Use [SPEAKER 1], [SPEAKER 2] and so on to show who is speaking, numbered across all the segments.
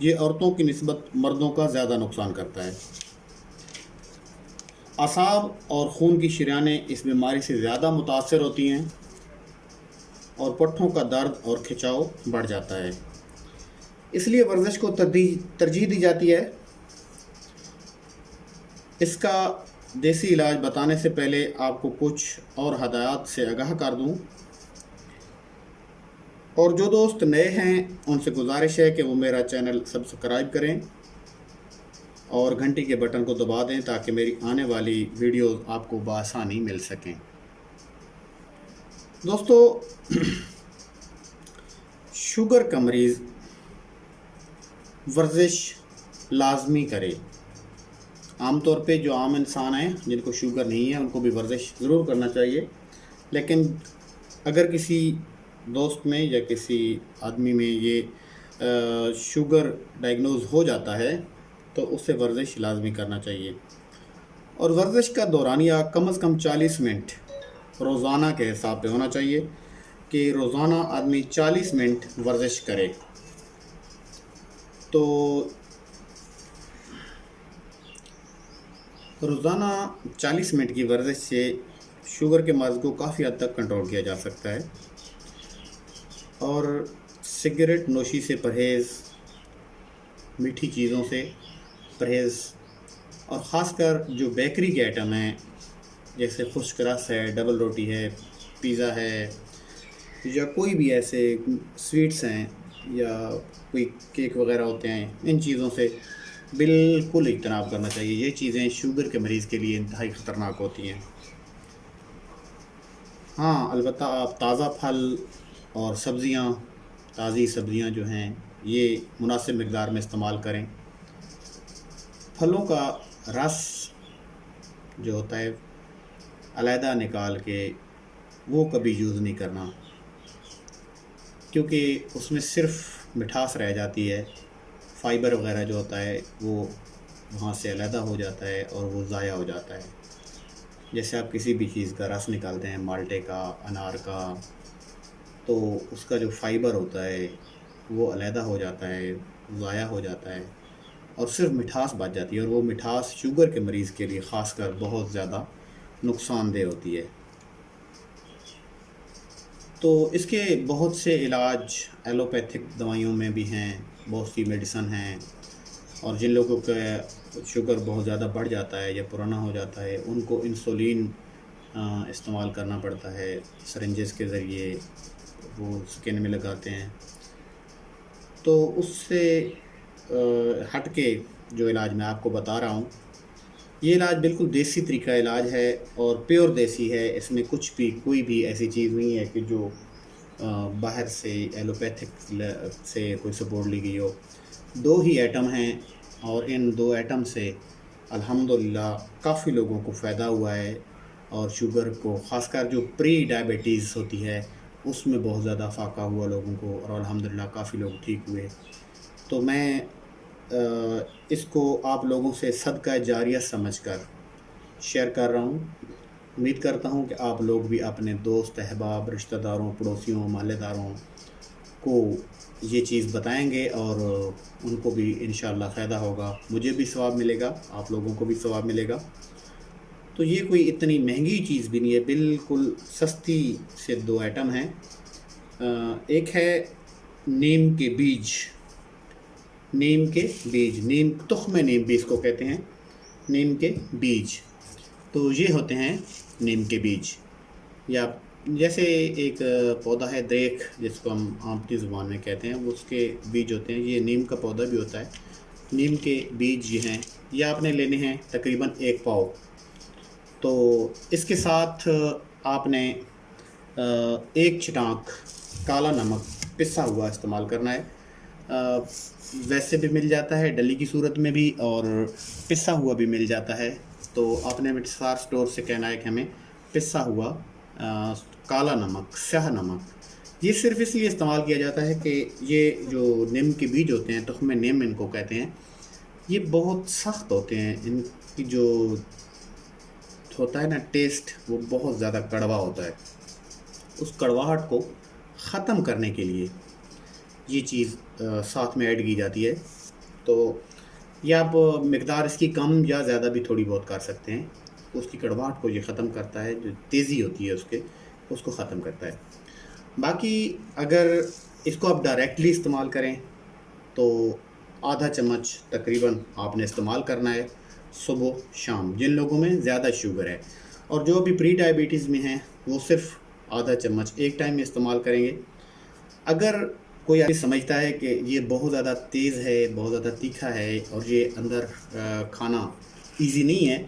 [SPEAKER 1] یہ عورتوں کی نسبت مردوں کا زیادہ نقصان کرتا ہے۔ اعصاب اور خون کی شریانیں اس بیماری سے زیادہ متاثر ہوتی ہیں اور پٹھوں کا درد اور کھچاؤ بڑھ جاتا ہے۔ اس لیے ورزش کو ترجیح دی جاتی ہے۔ اس کا دیسی علاج بتانے سے پہلے آپ کو کچھ اور ہدایات سے آگاہ کر دوں، اور جو دوست نئے ہیں ان سے گزارش ہے کہ وہ میرا چینل سبسکرائب کریں اور گھنٹی کے بٹن کو دبا دیں تاکہ میری آنے والی ویڈیوز آپ کو بآسانی مل سکیں۔ دوستو، شوگر کا مریض ورزش لازمی کرے۔ عام طور پہ جو عام انسان ہیں جن کو شوگر نہیں ہے ان کو بھی ورزش ضرور کرنا چاہیے، لیکن اگر کسی دوست میں یا کسی آدمی میں یہ شوگر ڈائگنوز ہو جاتا ہے تو اس سے ورزش لازمی کرنا چاہیے، اور ورزش کا دورانیہ کم از کم 40 منٹ روزانہ کے حساب پہ ہونا چاہیے کہ روزانہ آدمی 40 منٹ ورزش کرے۔ تو روزانہ 40 منٹ کی ورزش سے شوگر کے مرض کو کافی حد تک کنٹرول کیا جا سکتا ہے، اور سگریٹ نوشی سے پرہیز، میٹھی چیزوں سے پرہیز، اور خاص کر جو بیکری کے آئٹم ہیں جیسے خشک رس ہے، ڈبل روٹی ہے، پیزا ہے، یا کوئی بھی ایسے سویٹس ہیں یا کوئی کیک وغیرہ ہوتے ہیں، ان چیزوں سے بالکل اجتناب کرنا چاہیے۔ یہ چیزیں شوگر کے مریض کے لیے انتہائی خطرناک ہوتی ہیں۔ ہاں، البتہ آپ تازہ پھل اور سبزیاں، تازی سبزیاں جو ہیں یہ مناسب مقدار میں استعمال کریں۔ پھلوں کا رس جو ہوتا ہے علیحدہ نکال کے وہ کبھی یوز نہیں کرنا، کیونکہ اس میں صرف مٹھاس رہ جاتی ہے، فائبر وغیرہ جو ہوتا ہے وہ وہاں سے علیحدہ ہو جاتا ہے اور وہ ضائع ہو جاتا ہے۔ جیسے آپ کسی بھی چیز کا رس نکالتے ہیں، مالٹے کا، انار کا، تو اس کا جو فائبر ہوتا ہے وہ علیحدہ ہو جاتا ہے، ضائع ہو جاتا ہے، اور صرف مٹھاس بچ جاتی ہے، اور وہ مٹھاس شوگر کے مریض کے لیے خاص کر بہت زیادہ نقصان دہ ہوتی ہے۔ تو اس کے بہت سے علاج ایلوپیتھک دوائیوں میں بھی ہیں، بہت سی میڈیسن ہیں، اور جن لوگوں کا شوگر بہت زیادہ بڑھ جاتا ہے یا پرانا ہو جاتا ہے ان کو انسولین استعمال کرنا پڑتا ہے، سرنجز کے ذریعے وہ سکن میں لگاتے ہیں۔ تو اس سے ہٹ کے جو علاج میں آپ کو بتا رہا ہوں، یہ علاج بالکل دیسی طریقہ علاج ہے اور پیور دیسی ہے۔ اس میں کچھ بھی کوئی بھی ایسی چیز نہیں ہے کہ جو باہر سے ایلوپیتھک سے کوئی سپورٹ لی گئی ہو۔ 2 ہی ایٹم ہیں، اور ان 2 ایٹم سے الحمدللہ کافی لوگوں کو فائدہ ہوا ہے، اور شوگر کو خاص کر جو پری ڈائبٹیز ہوتی ہے اس میں بہت زیادہ فاقہ ہوا لوگوں کو، اور الحمدللہ کافی لوگ ٹھیک ہوئے۔ تو میں اس کو آپ لوگوں سے صدقہ جاریہ سمجھ کر شیئر کر رہا ہوں۔ امید کرتا ہوں کہ آپ لوگ بھی اپنے دوست، احباب، رشتہ داروں، پڑوسیوں، محلے داروں کو یہ چیز بتائیں گے، اور ان کو بھی انشاءاللہ فائدہ ہوگا، مجھے بھی ثواب ملے گا، آپ لوگوں کو بھی ثواب ملے گا۔ تو یہ کوئی اتنی مہنگی چیز بھی نہیں ہے، بالکل سستی سے 2 ایٹم ہیں۔ ایک ہے نیم کے بیج، نیم تخم نیم بھی اس کو کہتے ہیں، نیم کے بیج۔ تو یہ ہوتے ہیں نیم کے بیج، یا جیسے ایک پودا ہے دیکھ جس کو ہم عام زبان میں کہتے ہیں، وہ اس کے بیج ہوتے ہیں۔ یہ نیم کا پودا بھی ہوتا ہے، نیم کے بیج یہ ہیں، یہ آپ نے لینے ہیں تقریباً 1 پاؤ۔ تو اس کے ساتھ آپ نے 1 چٹانک کالا نمک پسا ہوا استعمال کرنا ہے۔ ویسے بھی مل جاتا ہے ڈلی کی صورت میں بھی، اور پسا ہوا بھی مل جاتا ہے۔ تو آپ نے مٹسار سٹور سے کہنا ہے کہ ہمیں پسا ہوا کالا نمک، سیاہ نمک۔ یہ صرف اس لیے استعمال کیا جاتا ہے کہ یہ جو نیم کے بیج ہوتے ہیں، تخم نیم ان کو کہتے ہیں، یہ بہت سخت ہوتے ہیں، ان کی جو ہوتا ہے نا ٹیسٹ، وہ بہت زیادہ کڑوا ہوتا ہے۔ اس کڑواہٹ کو ختم کرنے کے لیے یہ چیز ساتھ میں ایڈ کی جاتی ہے۔ تو یہ آپ مقدار اس کی کم یا زیادہ بھی تھوڑی بہت کر سکتے ہیں. اس کی کڑواہٹ کو یہ ختم کرتا ہے، جو تیزی ہوتی ہے اس کو ختم کرتا ہے. باقی اگر اس کو آپ ڈائریکٹلی استعمال کریں تو آدھا چمچ تقریباً آپ نے استعمال کرنا ہے صبح شام، جن لوگوں میں زیادہ شوگر ہے. اور جو بھی پری ڈائبٹیز میں ہیں وہ صرف آدھا چمچ ایک ٹائم میں استعمال کریں گے. اگر کوئی آدمی سمجھتا ہے کہ یہ بہت زیادہ تیز ہے، بہت زیادہ تیکھا ہے اور یہ اندر کھانا ایزی نہیں ہے،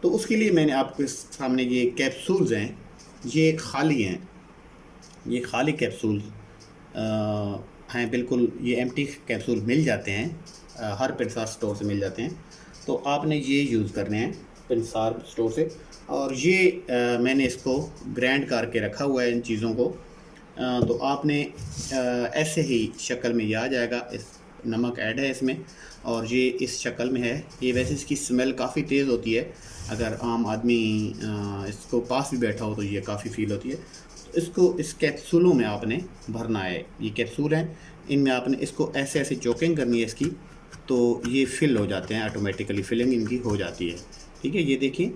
[SPEAKER 1] تو اس کے لیے میں نے آپ کے سامنے یہ کیپسولز ہیں، یہ خالی ہیں، یہ خالی کیپسولز ہیں بالکل. یہ ایمٹی کیپسول مل جاتے ہیں، ہر پنسار سٹور سے مل جاتے ہیں. تو آپ نے یہ یوز کرنے ہیں پنسار سٹور سے. اور یہ میں نے اس کو گرینڈ کر کے رکھا ہوا ہے ان چیزوں کو. تو آپ نے ایسے ہی شکل میں یہ آ جائے گا. اس نمک ایڈ ہے اس میں اور یہ اس شکل میں ہے. یہ ویسے اس کی سمیل کافی تیز ہوتی ہے، اگر عام آدمی اس کو پاس بھی بیٹھا ہو تو یہ کافی فیل ہوتی ہے. اس کو اس کیپسولوں میں آپ نے بھرنا ہے. یہ کیپسول ہیں، ان میں آپ نے اس کو ایسے ایسے چوکنگ کرنی ہے اس کی، تو یہ فل ہو جاتے ہیں آٹومیٹیکلی. فلنگ ان کی ہو جاتی ہے. ٹھیک ہے، یہ دیکھیں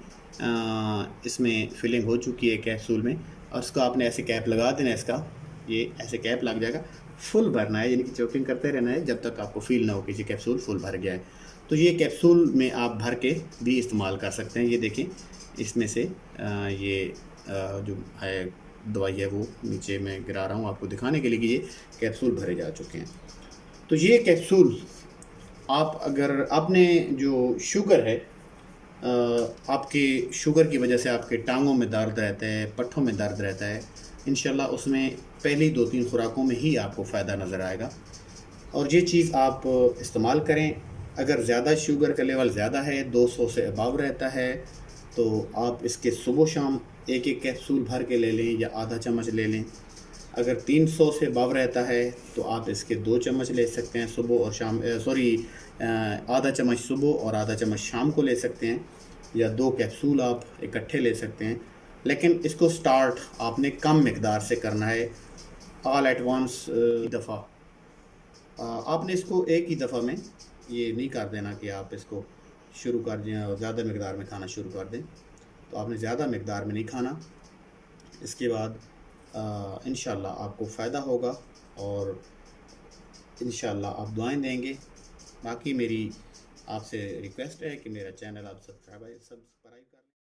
[SPEAKER 1] اس میں فلنگ ہو چکی ہے کیپسول میں. اور اس کو آپ نے ایسے کیپ لگا دینا ہے. اس کا یہ ایسے کیپ لگ جائے گا. فل بھرنا ہے، یعنی کہ چوکنگ کرتے رہنا ہے جب تک آپ کو فیل نہ ہو کہ یہ کیپسول فل بھر گیا ہے. تو یہ کیپسول میں آپ بھر کے بھی استعمال کر سکتے ہیں. یہ دیکھیں اس میں سے یہ جو ہے دوائی ہے وہ نیچے میں گرا رہا ہوں آپ کو دکھانے کے لیے کہ یہ کیپسول بھرے جا چکے ہیں. تو یہ کیپسول آپ اگر آپ نے جو شوگر ہے، آپ کی شوگر کی وجہ سے آپ کے ٹانگوں میں درد رہتا ہے، پٹھوں میں درد رہتا ہے، انشاءاللہ اس میں پہلی 2-3 خوراکوں میں ہی آپ کو فائدہ نظر آئے گا. اور یہ چیز آپ استعمال کریں. اگر زیادہ شوگر کا لیول زیادہ ہے، 200 سے اباو رہتا ہے، تو آپ اس کے صبح شام ایک ایک کیپسول بھر کے لے لیں یا آدھا چمچ لے لیں. اگر 300 سے اباو رہتا ہے تو آپ اس کے 2 چمچ لے سکتے ہیں صبح اور شام، آدھا چمچ صبح اور آدھا چمچ شام کو لے سکتے ہیں، یا 2 کیپسول آپ اکٹھے لے سکتے ہیں. لیکن اس کو سٹارٹ آپ نے کم مقدار سے کرنا ہے. آل ایٹ وانس دفعہ آپ نے اس کو ایک ہی دفعہ میں یہ نہیں کر دینا کہ آپ اس کو شروع کر دیں اور زیادہ مقدار میں کھانا شروع کر دیں. تو آپ نے زیادہ مقدار میں نہیں کھانا. اس کے بعد انشاءاللہ آپ کو فائدہ ہوگا اور انشاءاللہ آپ دعائیں دیں گے. باقی میری آپ سے ریکویسٹ ہے کہ میرا چینل آپ سبسکرائب کر لیں.